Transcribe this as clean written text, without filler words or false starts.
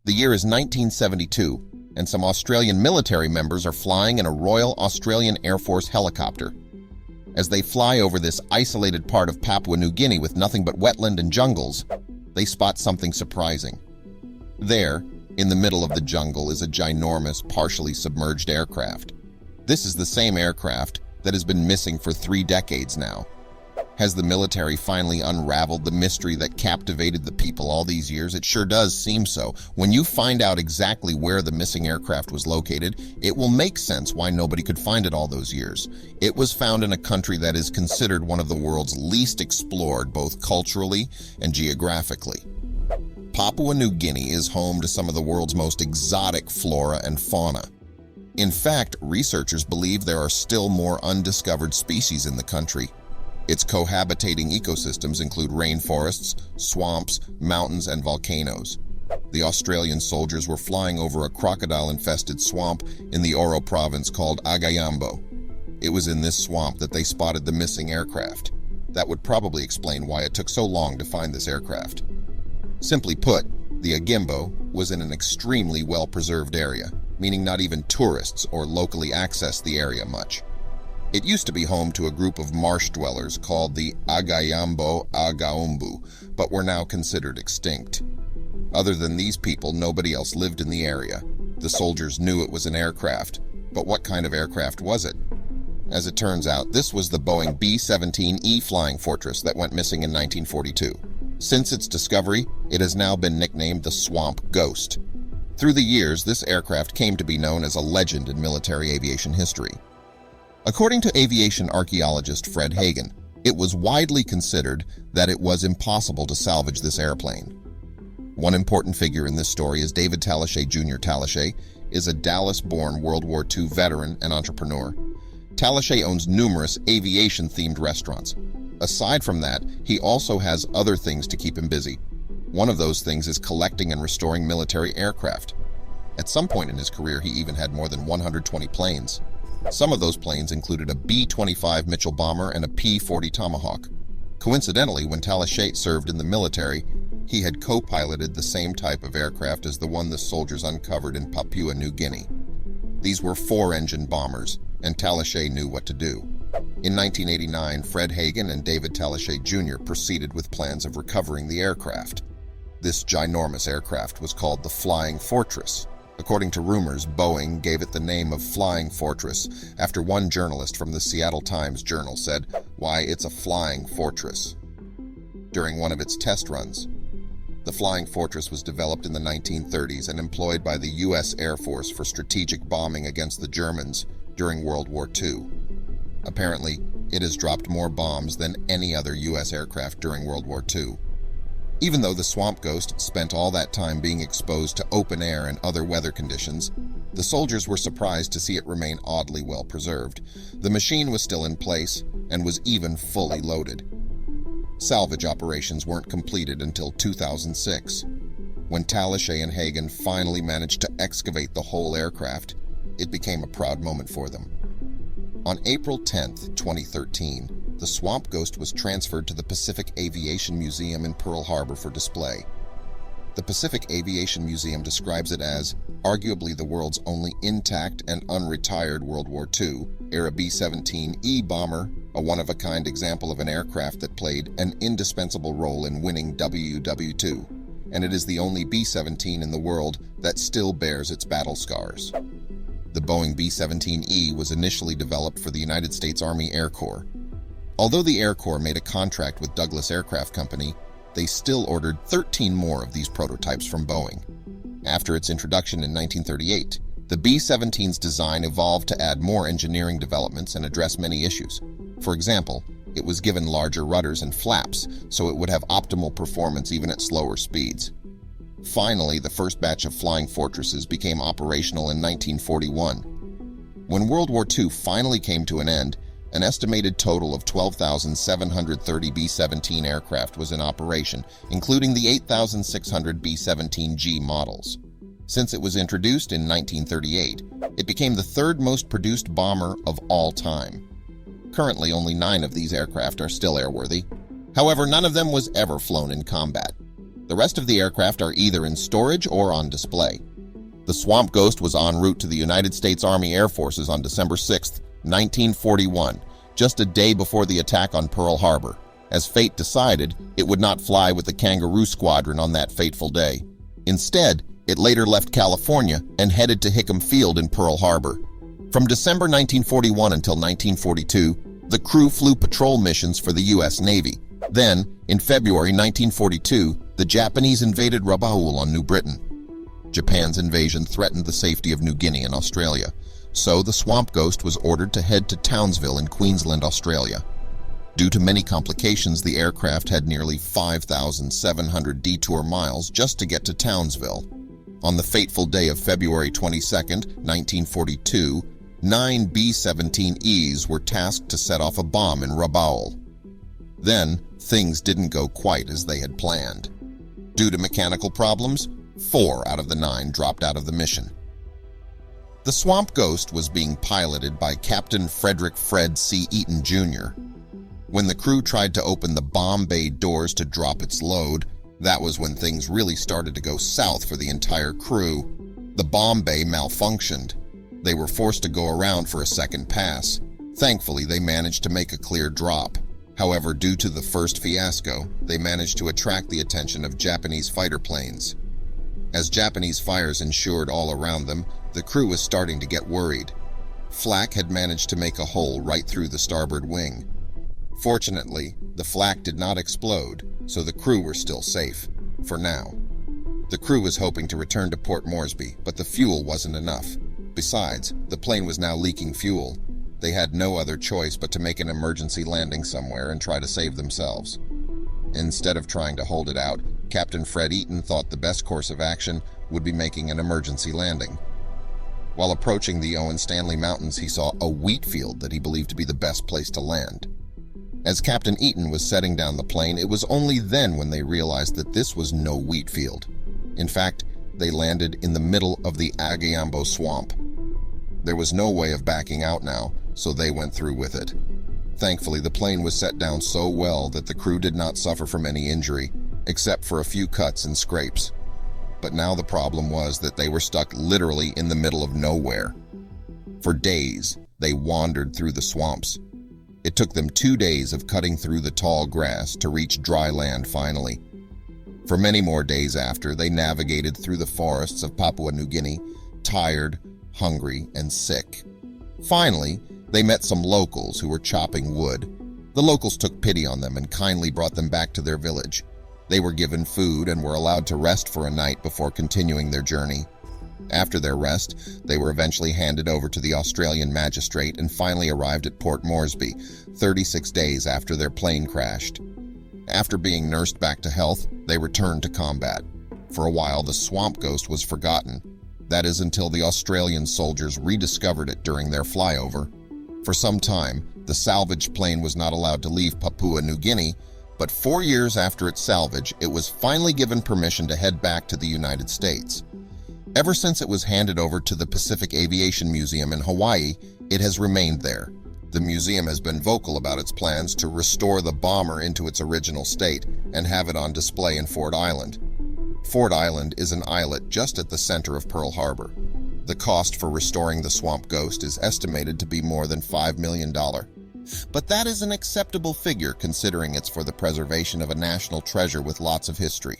The year is 1972, and some Australian military members are flying in a Royal Australian Air Force helicopter. As they fly over this isolated part of Papua New Guinea with nothing but wetland and jungles, they spot something surprising. There, in the middle of the jungle, is a ginormous, partially submerged aircraft. This is the same aircraft that has been missing for 3 decades now. Has the military finally unraveled the mystery that captivated the people all these years? It sure does seem so. When you find out exactly where the missing aircraft was located, it will make sense why nobody could find it all those years. It was found in a country that is considered one of the world's least explored, both culturally and geographically. Papua New Guinea is home to some of the world's most exotic flora and fauna. In fact, researchers believe there are still more undiscovered species in the country. Its cohabitating ecosystems include rainforests, swamps, mountains, and volcanoes. The Australian soldiers were flying over a crocodile-infested swamp in the Oro province called Agayambo. It was in this swamp that they spotted the missing aircraft. That would probably explain why it took so long to find this aircraft. Simply put, the Agimbo was in an extremely well-preserved area, meaning not even tourists or locally accessed the area much. It used to be home to a group of marsh dwellers called the Agayambo Agaumbu, but were now considered extinct. Other than these people, nobody else lived in the area. The soldiers knew it was an aircraft, but what kind of aircraft was it? As it turns out, this was the Boeing B-17E Flying Fortress that went missing in 1942. Since its discovery, it has now been nicknamed the Swamp Ghost. Through the years, this aircraft came to be known as a legend in military aviation history. According to aviation archaeologist Fred Hagen, it was widely considered that it was impossible to salvage this airplane. One important figure in this story is David Talashe Jr. Talashe is a Dallas-born World War II veteran and entrepreneur. Talashe owns numerous aviation-themed restaurants. Aside from that, he also has other things to keep him busy. One of those things is collecting and restoring military aircraft. At some point in his career, he even had more than 120 planes. Some of those planes included a B-25 Mitchell bomber and a P-40 Tomahawk. Coincidentally, when Talashe served in the military, he had co-piloted the same type of aircraft as the one the soldiers uncovered in Papua New Guinea. These were 4-engine bombers, and Talashe knew what to do. In 1989, Fred Hagen and David Talashe Jr. proceeded with plans of recovering the aircraft. This ginormous aircraft was called the Flying Fortress. According to rumors, Boeing gave it the name of Flying Fortress after one journalist from the Seattle Times-Journal said, "Why, it's a flying fortress," during one of its test runs. The Flying Fortress was developed in the 1930s and employed by the U.S. Air Force for strategic bombing against the Germans during World War II. Apparently, it has dropped more bombs than any other U.S. aircraft during World War II. Even though the Swamp Ghost spent all that time being exposed to open air and other weather conditions, the soldiers were surprised to see it remain oddly well preserved. The machine was still in place and was even fully loaded. Salvage operations weren't completed until 2006. When Talashe and Hagen finally managed to excavate the whole aircraft, it became a proud moment for them. On April 10, 2013, the Swamp Ghost was transferred to the Pacific Aviation Museum in Pearl Harbor for display. The Pacific Aviation Museum describes it as arguably the world's only intact and unretired World War II-era B-17E bomber, a one-of-a-kind example of an aircraft that played an indispensable role in winning WW II, and it is the only B-17 in the world that still bears its battle scars. The Boeing B-17E was initially developed for the United States Army Air Corps. Although the Air Corps made a contract with Douglas Aircraft Company, they still ordered 13 more of these prototypes from Boeing. After its introduction in 1938, the B-17's design evolved to add more engineering developments and address many issues. For example, it was given larger rudders and flaps, so it would have optimal performance even at slower speeds. Finally, the first batch of Flying Fortresses became operational in 1941. When World War II finally came to an end, an estimated total of 12,730 B-17 aircraft was in operation, including the 8,600 B-17G models. Since it was introduced in 1938, it became the third most produced bomber of all time. Currently, only 9 of these aircraft are still airworthy. However, none of them was ever flown in combat. The rest of the aircraft are either in storage or on display. The Swamp Ghost was en route to the United States Army Air Forces on December 6, 1941, just a day before the attack on Pearl Harbor. As fate decided, it would not fly with the Kangaroo Squadron on that fateful day. Instead, it later left California and headed to Hickam Field in Pearl Harbor. From December 1941 until 1942, the crew flew patrol missions for the U.S. Navy. Then, in February 1942, the Japanese invaded Rabaul on New Britain. Japan's invasion threatened the safety of New Guinea and Australia, so the Swamp Ghost was ordered to head to Townsville in Queensland, Australia. Due to many complications, the aircraft had nearly 5,700 detour miles just to get to Townsville. On the fateful day of February 22, 1942, 9 B-17Es were tasked to set off a bomb in Rabaul. Then, things didn't go quite as they had planned. Due to mechanical problems, 4 out of the 9 dropped out of the mission. The Swamp Ghost was being piloted by Captain Frederick Fred C. Eaton, Jr. When the crew tried to open the bomb bay doors to drop its load, that was when things really started to go south for the entire crew. The bomb bay malfunctioned. They were forced to go around for a second pass. Thankfully, they managed to make a clear drop. However, due to the first fiasco, they managed to attract the attention of Japanese fighter planes. As Japanese fires ensured all around them, the crew was starting to get worried. Flak had managed to make a hole right through the starboard wing. Fortunately, the flak did not explode, so the crew were still safe, for now. The crew was hoping to return to Port Moresby, but the fuel wasn't enough. Besides, the plane was now leaking fuel. They had no other choice but to make an emergency landing somewhere and try to save themselves. Instead of trying to hold it out, Captain Fred Eaton thought the best course of action would be making an emergency landing. While approaching the Owen Stanley Mountains, he saw a wheat field that he believed to be the best place to land. As Captain Eaton was setting down the plane, it was only then when they realized that this was no wheat field. In fact, they landed in the middle of the Agayambo Swamp. There was no way of backing out now, so they went through with it. Thankfully, the plane was set down so well that the crew did not suffer from any injury, except for a few cuts and scrapes. But now the problem was that they were stuck literally in the middle of nowhere. For days, they wandered through the swamps. It took them 2 days of cutting through the tall grass to reach dry land finally. For many more days after, they navigated through the forests of Papua New Guinea, tired, hungry, and sick. Finally, they met some locals who were chopping wood. The locals took pity on them and kindly brought them back to their village. They were given food and were allowed to rest for a night before continuing their journey. After their rest, they were eventually handed over to the Australian magistrate and finally arrived at Port Moresby, 36 days after their plane crashed. After being nursed back to health, they returned to combat. For a while, the Swamp Ghost was forgotten. That is until the Australian soldiers rediscovered it during their flyover. For some time, the salvage plane was not allowed to leave Papua New Guinea, but 4 years after its salvage, it was finally given permission to head back to the United States. Ever since it was handed over to the Pacific Aviation Museum in Hawaii, it has remained there. The museum has been vocal about its plans to restore the bomber into its original state and have it on display in Ford Island. Ford Island is an islet just at the center of Pearl Harbor. The cost for restoring the Swamp Ghost is estimated to be more than $5 million. But that is an acceptable figure considering it's for the preservation of a national treasure with lots of history.